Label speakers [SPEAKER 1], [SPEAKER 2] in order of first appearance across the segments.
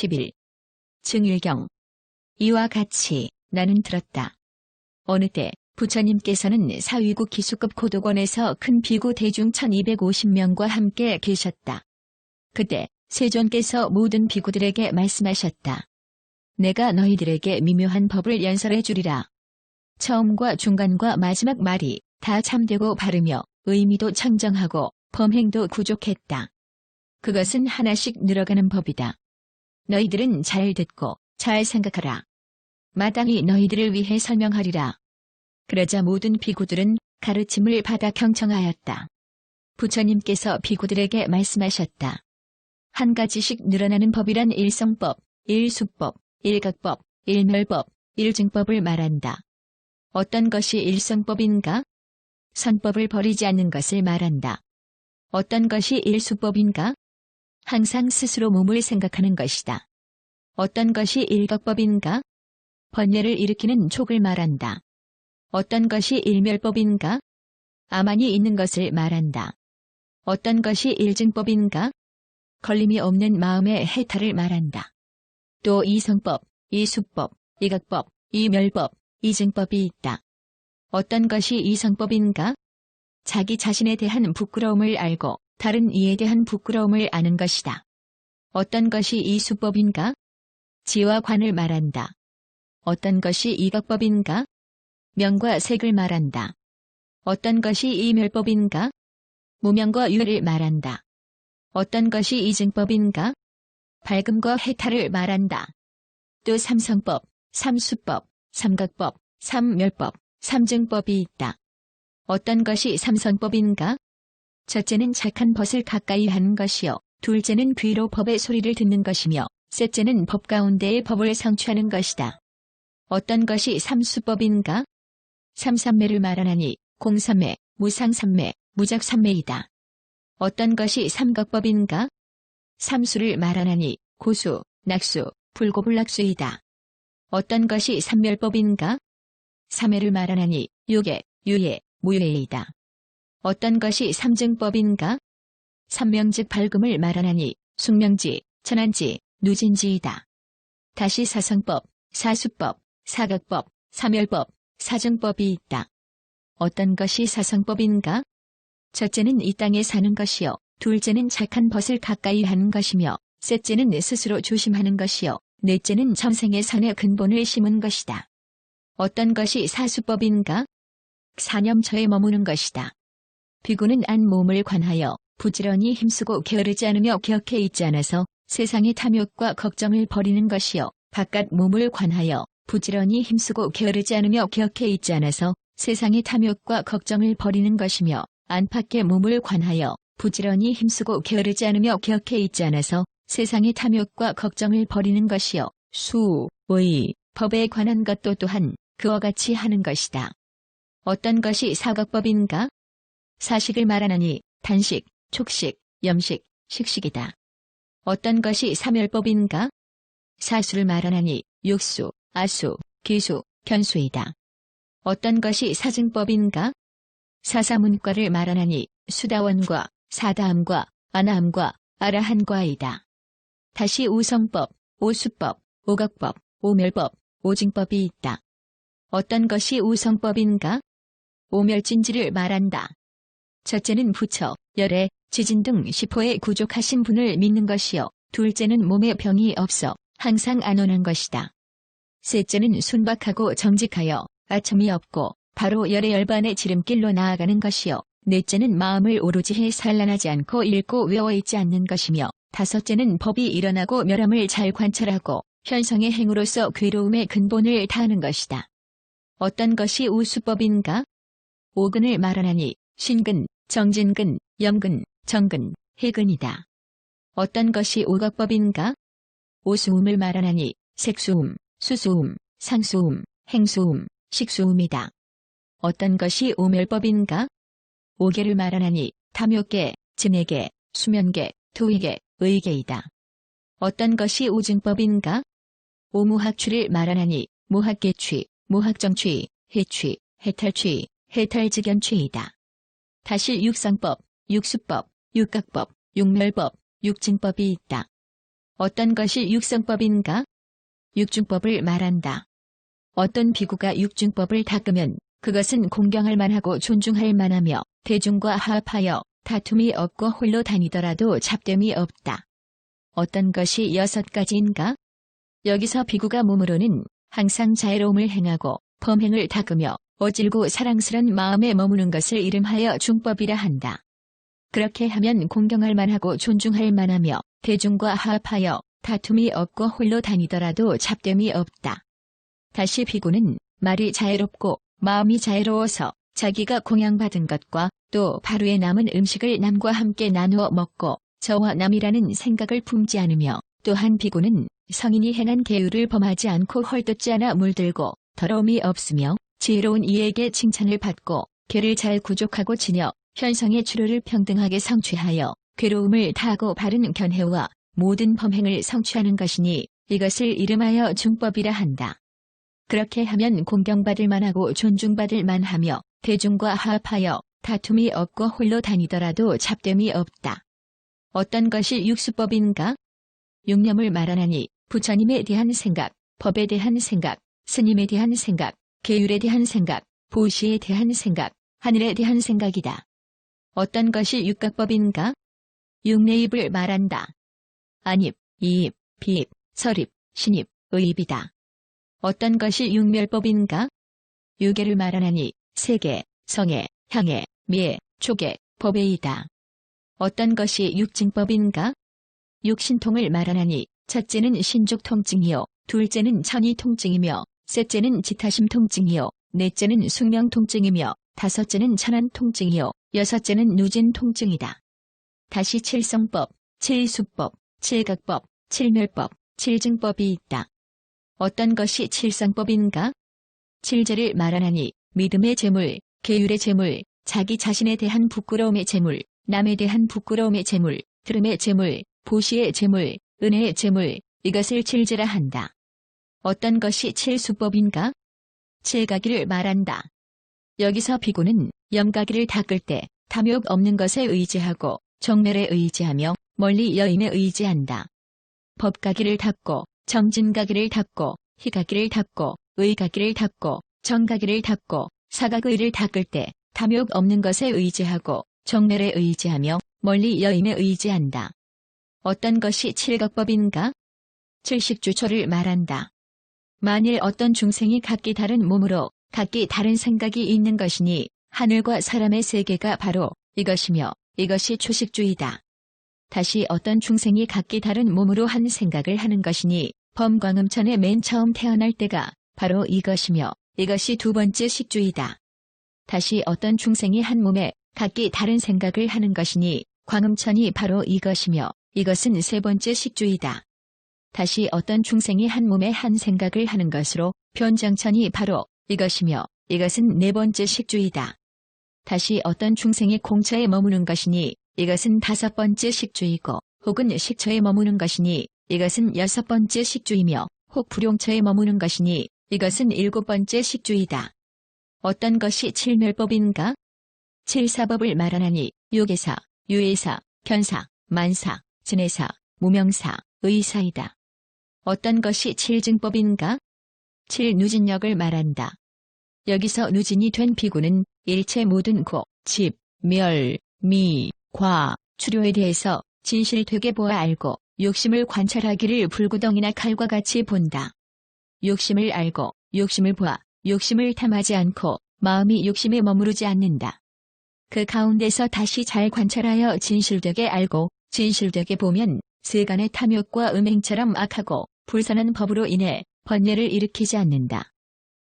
[SPEAKER 1] 10일. 증일경. 이와 같이 나는 들었다. 어느 때 부처님께서는 사위국 기수급 고도권에서 큰 비구 대중 1250명과 함께 계셨다. 그때 세존께서 모든 비구들에게 말씀하셨다. 내가 너희들에게 미묘한 법을 연설해 주리라. 처음과 중간과 마지막 말이 다 참되고 바르며 의미도 청정하고 범행도 구족했다. 그것은 하나씩 늘어가는 법이다. 너희들은 잘 듣고 잘 생각하라. 마땅히 너희들을 위해 설명하리라. 그러자 모든 비구들은 가르침을 받아 경청하였다. 부처님께서 비구들에게 말씀하셨다. 한 가지씩 늘어나는 법이란 일성법, 일수법, 일각법, 일멸법, 일증법을 말한다. 어떤 것이 일성법인가? 선법을 버리지 않는 것을 말한다. 어떤 것이 일수법인가? 항상 스스로 몸을 생각하는 것이다. 어떤 것이 일각법인가? 번뇌를 일으키는 촉을 말한다. 어떤 것이 일멸법인가? 아만이 있는 것을 말한다. 어떤 것이 일증법인가? 걸림이 없는 마음의 해탈을 말한다. 또 이성법, 이수법, 이각법, 이멸법, 이증법이 있다. 어떤 것이 이성법인가? 자기 자신에 대한 부끄러움을 알고 다른 이에 대한 부끄러움을 아는 것이다. 어떤 것이 이수법인가? 지와 관을 말한다. 어떤 것이 이각법인가? 명과 색을 말한다. 어떤 것이 이멸법인가? 무명과 유를 말한다. 어떤 것이 이증법인가? 밝음과 해탈을 말한다. 또 삼성법, 삼수법, 삼각법, 삼멸법, 삼증법이 있다. 어떤 것이 삼성법인가? 첫째는 착한 벗을 가까이 하는 것이요. 둘째는 귀로 법의 소리를 듣는 것이며 셋째는 법 가운데의 법을 성취하는 것이다. 어떤 것이 삼수법인가? 삼삼매를 말하나니 공삼매, 무상삼매, 무작삼매이다. 어떤 것이 삼각법인가? 삼수를 말하나니 고수, 낙수, 불고불락수이다. 어떤 것이 삼멸법인가? 삼해를 말하나니 유계, 유해, 무예이다. 어떤 것이 삼증법인가? 삼명즉 밝음을 말하나니 숙명지, 천안지, 누진지이다. 다시 사성법, 사수법, 사각법, 사멸법, 사증법이 있다. 어떤 것이 사성법인가? 첫째는 이 땅에 사는 것이요. 둘째는 착한 벗을 가까이 하는 것이며 셋째는 스스로 조심하는 것이요. 넷째는 전생의 선의 근본을 심은 것이다. 어떤 것이 사수법인가? 사념처에 머무는 것이다. 비구는 안 몸을 관하여 부지런히 힘쓰고 게으르지 않으며 격해 있지 않아서 세상의 탐욕과 걱정을 버리는 것이요. 바깥 몸을 관하여 부지런히 힘쓰고 게으르지 않으며 격해 있지 않아서 세상의 탐욕과 걱정을 버리는 것이며 안팎의 몸을 관하여 부지런히 힘쓰고 게으르지 않으며 격해 있지 않아서 세상의 탐욕과 걱정을 버리는 것이요. 수, 의, 법에 관한 것도 또한 그와 같이 하는 것이다. 어떤 것이 사각법인가? 사식을 말하나니 단식, 촉식, 염식, 식식이다. 어떤 것이 사멸법인가? 사수를 말하나니 육수, 아수, 기수, 견수이다. 어떤 것이 사증법인가? 사사문과를 말하나니 수다원과 사다함과 아나함과 아라한과이다. 다시 우성법, 오수법, 오각법, 오멸법, 오징법이 있다. 어떤 것이 우성법인가? 오멸진지를 말한다. 첫째는 부처, 열애, 지진 등 10호에 구족하신 분을 믿는 것이요. 둘째는 몸에 병이 없어 항상 안온한 것이다. 셋째는 순박하고 정직하여 아첨이 없고 바로 열의 열반의 지름길로 나아가는 것이요. 넷째는 마음을 오로지 해 산란하지 않고 읽고 외워 있지 않는 것이며 다섯째는 법이 일어나고 멸함을 잘 관찰하고 현성의 행으로서 괴로움의 근본을 다하는 것이다. 어떤 것이 우수법인가? 오근을 말하나니 신근, 정진근, 염근, 정근, 해근이다. 어떤 것이 오각법인가? 오수음을 말하나니 색수음, 수수음, 상수음, 행수음, 식수음이다. 어떤 것이 오멸법인가? 오계를 말하나니 탐욕계, 진해계, 수면계, 도의계, 의계이다. 어떤 것이 오증법인가? 오무학취를 말하나니 무학계취, 무학정취, 해취, 해탈취, 해탈직연취이다. 다시 육성법, 육수법, 육각법, 육멸법, 육증법이 있다. 어떤 것이 육성법인가? 육중법을 말한다. 어떤 비구가 육중법을 닦으면 그것은 공경할 만하고 존중할 만하며 대중과 화합하여 다툼이 없고 홀로 다니더라도 잡됨이 없다. 어떤 것이 6가지인가? 여기서 비구가 몸으로는 항상 자애로움을 행하고 범행을 닦으며 어질고 사랑스런 마음에 머무는 것을 이름하여 중법이라 한다. 그렇게 하면 공경할 만하고 존중할 만하며 대중과 화합하여 다툼이 없고 홀로 다니더라도 잡됨이 없다. 다시 비구는 말이 자애롭고 마음이 자애로워서 자기가 공양받은 것과 또 바루에 남은 음식을 남과 함께 나누어 먹고 저와 남이라는 생각을 품지 않으며 또한 비구는 성인이 행한 계율을 범하지 않고 헐뜯지 않아 물들고 더러움이 없으며 지혜로운 이에게 칭찬을 받고 괴를 잘 구족하고 지녀 현성의 추로를 평등하게 성취하여 괴로움을 다하고 바른 견해와 모든 범행을 성취하는 것이니 이것을 이름하여 중법이라 한다. 그렇게 하면 공경받을 만하고 존중받을 만하며 대중과 화합하여 다툼이 없고 홀로 다니더라도 잡됨이 없다. 어떤 것이 육수법인가? 육념을 말하나니 부처님에 대한 생각, 법에 대한 생각, 스님에 대한 생각, 계율에 대한 생각, 보시에 대한 생각, 하늘에 대한 생각이다. 어떤 것이 육각법인가? 육내입을 말한다. 안입, 이입, 비입, 설입, 신입, 의입이다. 어떤 것이 육멸법인가? 유계를 말하나니 세계, 성에, 향에, 미에, 촉에, 법에이다. 어떤 것이 육증법인가? 육신통을 말하나니 첫째는 신족통증이요, 둘째는 천이통증이며 셋째는 지타심통증이요, 넷째는 숙명통증이며 다섯째는 천안통증이요, 여섯째는 누진통증이다. 다시 칠성법, 칠수법, 칠각법, 칠멸법, 칠증법이 있다. 어떤 것이 칠성법인가? 칠재를 말하나니 믿음의 재물, 계율의 재물, 자기 자신에 대한 부끄러움의 재물, 남에 대한 부끄러움의 재물, 들음의 재물, 보시의 재물, 은혜의 재물, 이것을 칠재라 한다. 어떤 것이 칠수법인가? 칠가기를 말한다. 여기서 비구는 염가기를 닦을 때 탐욕 없는 것에 의지하고 정멸에 의지하며 멀리 여임에 의지한다. 법가기를 닦고 정진가기를 닦고 희가기를 닦고 의가기를 닦고 정가기를 닦고 사각의를 닦을 때 탐욕 없는 것에 의지하고 정멸에 의지하며 멀리 여임에 의지한다. 어떤 것이 칠각법인가? 칠식주초를 말한다. 만일 어떤 중생이 각기 다른 몸으로 각기 다른 생각이 있는 것이니 하늘과 사람의 세계가 바로 이것이며 이것이 초식주이다. 다시 어떤 중생이 각기 다른 몸으로 한 생각을 하는 것이니 범광음천에 맨 처음 태어날 때가 바로 이것이며 이것이 두 번째 식주이다. 다시 어떤 중생이 한 몸에 각기 다른 생각을 하는 것이니 광음천이 바로 이것이며 이것은 세 번째 식주이다. 다시 어떤 중생이 한 몸에 한 생각을 하는 것으로 변장천이 바로 이것이며 이것은 네 번째 식주이다. 다시 어떤 중생이 공처에 머무는 것이니 이것은 다섯 번째 식주이고 혹은 식처에 머무는 것이니 이것은 여섯 번째 식주이며 혹 불용처에 머무는 것이니 이것은 일곱 번째 식주이다. 어떤 것이 칠멸법인가? 칠사법을 말하나니 요계사, 유예사, 견사, 만사, 진해사, 무명사, 의사이다. 어떤 것이 칠증법인가? 칠누진력을 말한다. 여기서 누진이 된 비구는 일체 모든 고, 집, 멸, 미, 과, 추료에 대해서 진실되게 보아 알고 욕심을 관찰하기를 불구덩이나 칼과 같이 본다. 욕심을 알고 욕심을 보아 욕심을 탐하지 않고 마음이 욕심에 머무르지 않는다. 그 가운데서 다시 잘 관찰하여 진실되게 알고 진실되게 보면 세간의 탐욕과 음행처럼 악하고 불선한 법으로 인해 번뇌를 일으키지 않는다.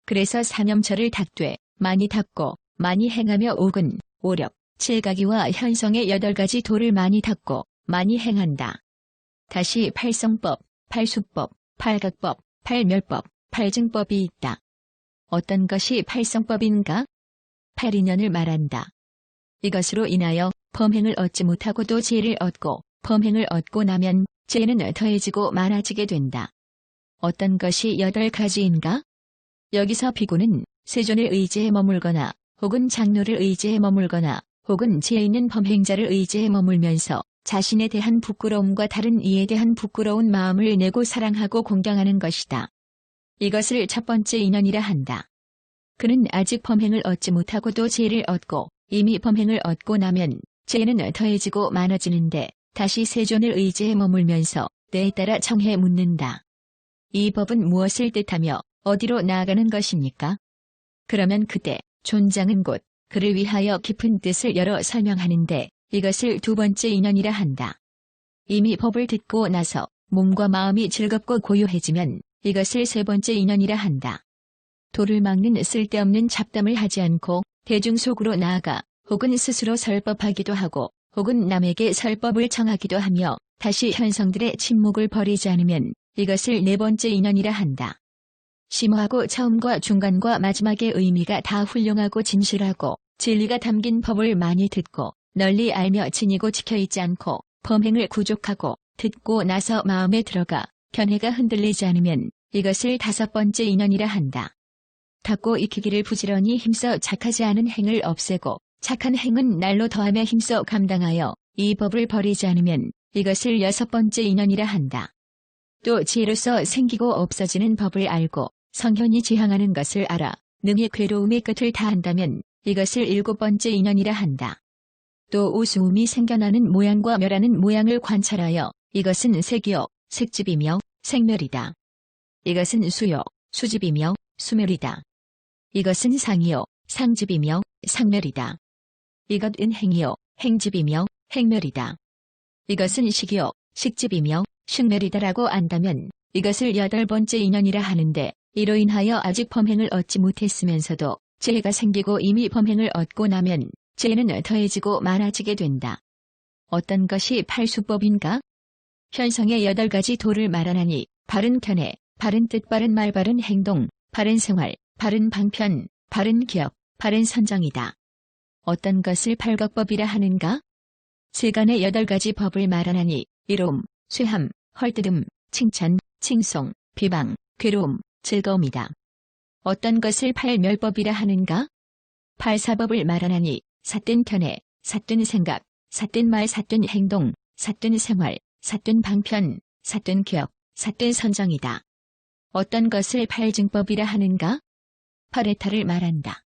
[SPEAKER 1] 그래서 사념처를 닦되 많이 닦고 많이 행하며 옥은, 오력, 칠가기와 현성의 8가지 도를 많이 닦고 많이 행한다. 다시 팔성법, 팔수법, 팔각법, 팔멸법, 팔증법이 있다. 어떤 것이 팔성법인가? 팔인연을 말한다. 이것으로 인하여 범행을 얻지 못하고도 지혜를 얻고 범행을 얻고 나면 지혜는 더해지고 많아지게 된다. 어떤 것이 8가지인가? 여기서 비구는 세존을 의지해 머물거나 혹은 장로를 의지해 머물거나 혹은 지혜 있는 범행자를 의지해 머물면서 자신에 대한 부끄러움과 다른 이에 대한 부끄러운 마음을 내고 사랑하고 공경하는 것이다. 이것을 첫 번째 인연이라 한다. 그는 아직 범행을 얻지 못하고도 죄를 얻고 이미 범행을 얻고 나면 죄는 더해지고 많아지는데 다시 세존을 의지해 머물면서 때에 따라 청해 묻는다. 이 법은 무엇을 뜻하며 어디로 나아가는 것입니까? 그러면 그때 존장은 곧 그를 위하여 깊은 뜻을 열어 설명하는데 이것을 두 번째 인연이라 한다. 이미 법을 듣고 나서 몸과 마음이 즐겁고 고요해지면 이것을 세 번째 인연이라 한다. 도를 막는 쓸데없는 잡담을 하지 않고 대중 속으로 나아가 혹은 스스로 설법하기도 하고 혹은 남에게 설법을 청하기도 하며 다시 현성들의 침묵을 버리지 않으면 이것을 네 번째 인연이라 한다. 심오하고 처음과 중간과 마지막의 의미가 다 훌륭하고 진실하고 진리가 담긴 법을 많이 듣고 널리 알며 지니고 지켜있지 않고 범행을 구족하고 듣고 나서 마음에 들어가 견해가 흔들리지 않으면 이것을 다섯 번째 인연이라 한다. 닦고 익히기를 부지런히 힘써 착하지 않은 행을 없애고 착한 행은 날로 더하며 힘써 감당하여 이 법을 버리지 않으면 이것을 여섯 번째 인연이라 한다. 또 지혜로서 생기고 없어지는 법을 알고 성현이 지향하는 것을 알아 능히 괴로움의 끝을 다한다면 이것을 일곱 번째 인연이라 한다. 또 우스움이 생겨나는 모양과 멸하는 모양을 관찰하여 이것은 색이요 색집이며 색멸이다. 이것은 수요 수집이며 수멸이다. 이것은 상이요 상집이며 상멸이다. 이것은 행이요 행집이며 행멸이다. 이것은 식이요 식집이며 식멸이다라고 안다면 이것을 여덟 번째 인연이라 하는데 이로 인하여 아직 범행을 얻지 못했으면서도 죄가 생기고 이미 범행을 얻고 나면 죄는 더해지고 많아지게 된다. 어떤 것이 팔수법인가? 현성의 8가지 도를 말하나니 바른 견해, 바른 뜻, 바른 말, 바른 행동, 바른 생활, 바른 방편, 바른 기억, 바른 선정이다. 어떤 것을 팔각법이라 하는가? 세간의 8가지 법을 말하나니 이로움, 쇠함, 헐뜯음, 칭찬, 칭송, 비방, 괴로움, 즐거움이다. 어떤 것을 팔멸법이라 하는가? 팔사법을 말하나니 삿된 견해, 삿된 생각, 삿된 말, 삿된 행동, 삿된 생활, 삿된 방편, 삿된 기억, 삿된 선정이다. 어떤 것을 팔증법이라 하는가? 팔해탈을 말한다.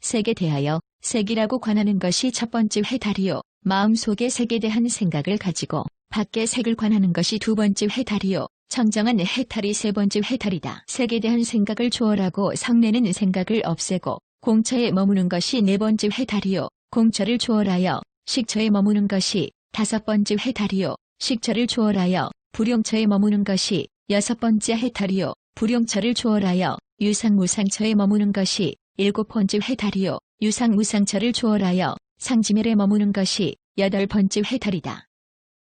[SPEAKER 1] 색에 대하여 색이라고 관하는 것이 첫 번째 해탈이요 마음속의 색에 대한 생각을 가지고 밖의 색을 관하는 것이 두 번째 해탈이요 청정한 해탈이 세 번째 해탈이다. 색에 대한 생각을 초월하고 성내는 생각을 없애고 공처에 머무는 것이 네 번째 해탈이요 공처를 초월하여 식처에 머무는 것이 다섯 번째 해탈이요 식처를 초월하여 불용처에 머무는 것이 여섯 번째 해탈이요 불용처를 초월하여 유상무상처에 머무는 것이 일곱 번째 해탈이요 유상무상처를 초월하여 상지멸에 머무는 것이 여덟 번째 해탈이다.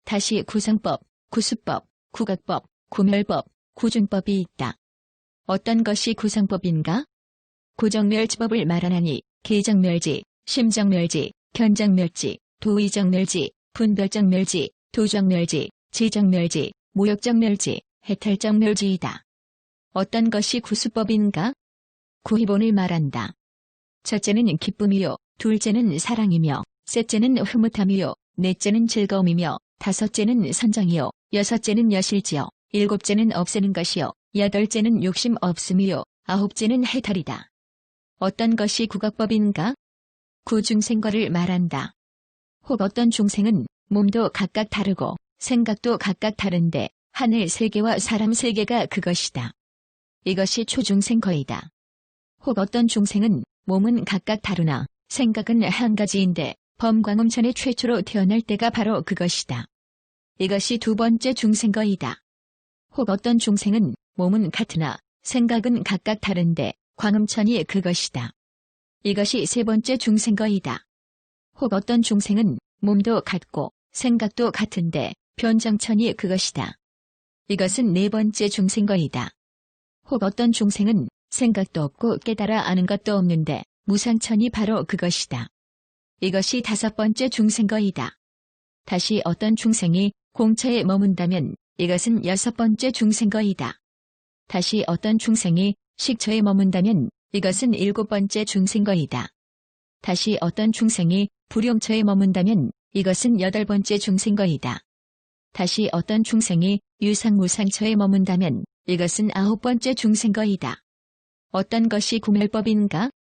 [SPEAKER 1] 다시 구성법, 구수법, 구각법, 구멸법, 구준법이 있다. 어떤 것이 구성법인가? 구정멸지법을 말하나니 계정멸지, 심정멸지, 견정멸지, 도의정멸지, 분별정멸지, 도정멸지, 지정멸지, 모욕정멸지, 해탈정멸지이다. 어떤 것이 구수법인가? 구희본을 말한다. 첫째는 기쁨이요, 둘째는 사랑이며, 셋째는 흐뭇함이요, 넷째는 즐거움이며, 다섯째는 선정이요, 여섯째는 여실지요, 일곱째는 없애는 것이요, 여덟째는 욕심 없음이요, 아홉째는 해탈이다. 어떤 것이 구각법인가? 구중생과를 말한다. 혹 어떤 중생은 몸도 각각 다르고 생각도 각각 다른데 하늘 세계와 사람 세계가 그것이다. 이것이 초중생거이다. 혹 어떤 중생은 몸은 각각 다르나 생각은 한 가지인데 범광음천에 최초로 태어날 때가 바로 그것이다. 이것이 두 번째 중생거이다. 혹 어떤 중생은 몸은 같으나 생각은 각각 다른데 광음천이 그것이다. 이것이 세 번째 중생거이다. 혹 어떤 중생은 몸도 같고 생각도 같은데 변정천이 그것이다. 이것은 네 번째 중생거이다. 혹 어떤 중생은 생각도 없고 깨달아 아는 것도 없는데 무상천이 바로 그것이다. 이것이 다섯 번째 중생거이다. 다시 어떤 중생이 공처에 머문다면 이것은 여섯 번째 중생거이다. 다시 어떤 중생이 식처에 머문다면 이것은 일곱 번째 중생거이다. 다시 어떤 중생이 불용처에 머문다면 이것은 8번째 중생거이다. 다시 어떤 중생이 유상무상처에 머문다면 이것은 9번째 중생거이다. 어떤 것이 구멸법인가?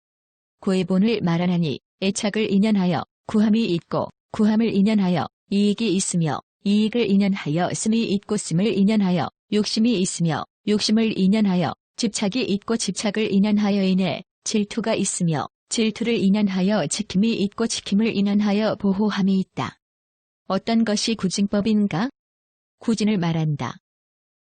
[SPEAKER 1] 구의본을 말하나니 애착을 인연하여 구함이 있고 구함을 인연하여 이익이 있으며 이익을 인연하여 씀이 있고 씀을 인연하여 욕심이 있으며 욕심을 인연하여 집착이 있고 집착을 인연하여 인해 질투가 있으며 질투를 인연하여 지킴이 있고 지킴을 인연하여 보호함이 있다. 어떤 것이 구징법인가? 구진을 말한다.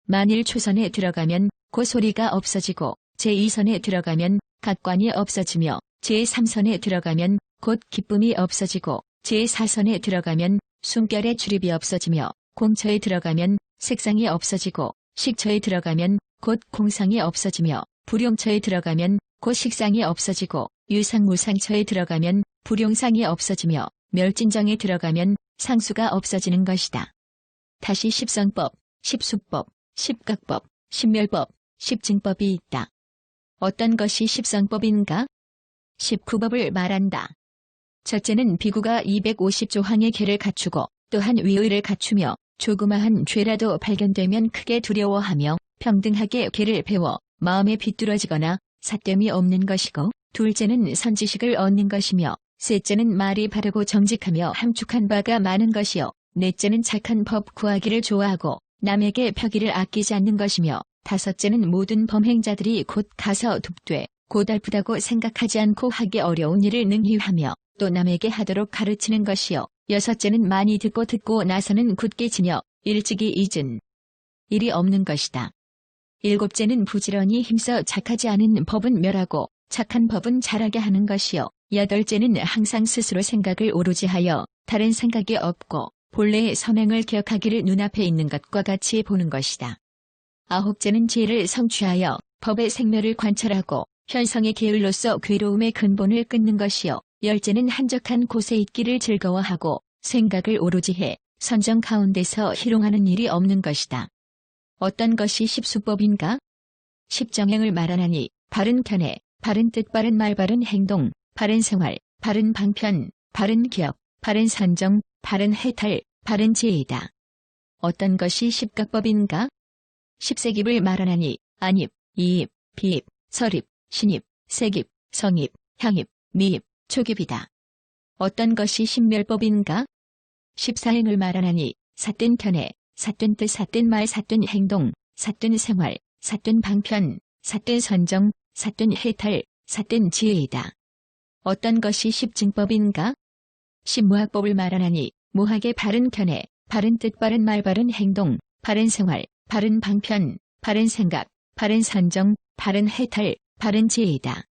[SPEAKER 1] 만일 초선에 들어가면 그 소리가 없어지고 제2선에 들어가면 각관이 없어지며 제3선에 들어가면 곧 기쁨이 없어지고 제4선에 들어가면 숨결의 출입이 없어지며 공처에 들어가면 색상이 없어지고 식처에 들어가면 곧 공상이 없어지며 불용처에 들어가면 곧 식상이 없어지고 유상무상처에 들어가면 불용상이 없어지며 멸진정에 들어가면 상수가 없어지는 것이다. 다시 십성법, 십수법, 십각법, 십멸법, 십증법이 있다. 어떤 것이 십성법인가? 19법을 말한다. 첫째는 비구가 250조항의 계를 갖추고 또한 위의를 갖추며 조그마한 죄라도 발견되면 크게 두려워하며 평등하게 계를 배워 마음에 비뚤어지거나 삿됨이 없는 것이고, 둘째는 선지식을 얻는 것이며, 셋째는 말이 바르고 정직하며 함축한 바가 많은 것이요, 넷째는 착한 법 구하기를 좋아하고 남에게 펴기를 아끼지 않는 것이며, 다섯째는 모든 범행자들이 곧 가서 돕되 고달프다고 생각하지 않고 하기 어려운 일을 능히 하며 또 남에게 하도록 가르치는 것이요, 여섯째는 많이 듣고 나서는 굳게 지녀 일찍이 잊은 일이 없는 것이다. 일곱째는 부지런히 힘써 착하지 않은 법은 멸하고 착한 법은 잘하게 하는 것이요, 여덟째는 항상 스스로 생각을 오로지 하여 다른 생각이 없고 본래의 선행을 기억하기를 눈앞에 있는 것과 같이 보는 것이다. 아홉째는 지혜를 성취하여 법의 생멸을 관찰하고 현성의 계율로서 괴로움의 근본을 끊는 것이요, 열째는 한적한 곳에 있기를 즐거워하고 생각을 오로지 해 선정 가운데서 희롱하는 일이 없는 것이다. 어떤 것이 십수법인가? 십정행을 말하나니 바른 견해, 바른 뜻, 바른 말, 바른 행동, 바른 생활, 바른 방편, 바른 기억, 바른 선정, 바른 해탈, 바른 지혜이다. 어떤 것이 십각법인가? 십세깁을 말하나니 안입, 이입, 비입, 설입, 신입, 색입, 성입, 향입, 미입, 초깁이다. 어떤 것이 십멸법인가? 십사행을 말하나니 삿된 견해, 삿된 뜻, 삿된 말, 삿된 행동, 삿된 생활, 삿된 방편, 삿된 선정, 삿된 해탈, 삿된 지혜이다. 어떤 것이 십증법인가? 십무학법을 말하나니 무학의 바른 견해, 바른 뜻, 바른 말, 바른 행동, 바른 생활, 바른 방편, 바른 생각, 바른 선정, 바른 해탈, 바른 지혜이다.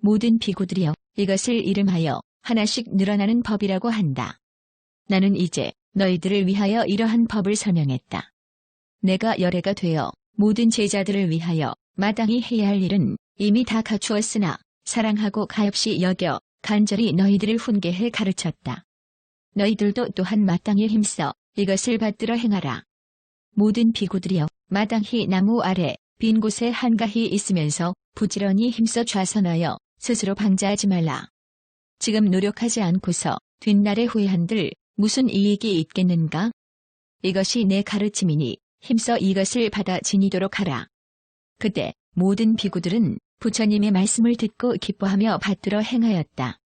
[SPEAKER 1] 모든 비구들이여 이것을 이름하여 하나씩 늘어나는 법이라고 한다. 나는 이제 너희들을 위하여 이러한 법을 설명했다. 내가 열애가 되어 모든 제자들을 위하여 마땅히 해야 할 일은 이미 다 갖추었으나 사랑하고 가엾이 여겨 간절히 너희들을 훈계해 가르쳤다. 너희들도 또한 마땅히 힘써 이것을 받들어 행하라. 모든 비구들이여 마땅히 나무 아래 빈 곳에 한가히 있으면서 부지런히 힘써 좌선하여 스스로 방자하지 말라. 지금 노력하지 않고서 뒷날에 후회한들 무슨 이익이 있겠는가? 이것이 내 가르침이니 힘써 이것을 받아 지니도록 하라. 그때 모든 비구들은 부처님의 말씀을 듣고 기뻐하며 받들어 행하였다.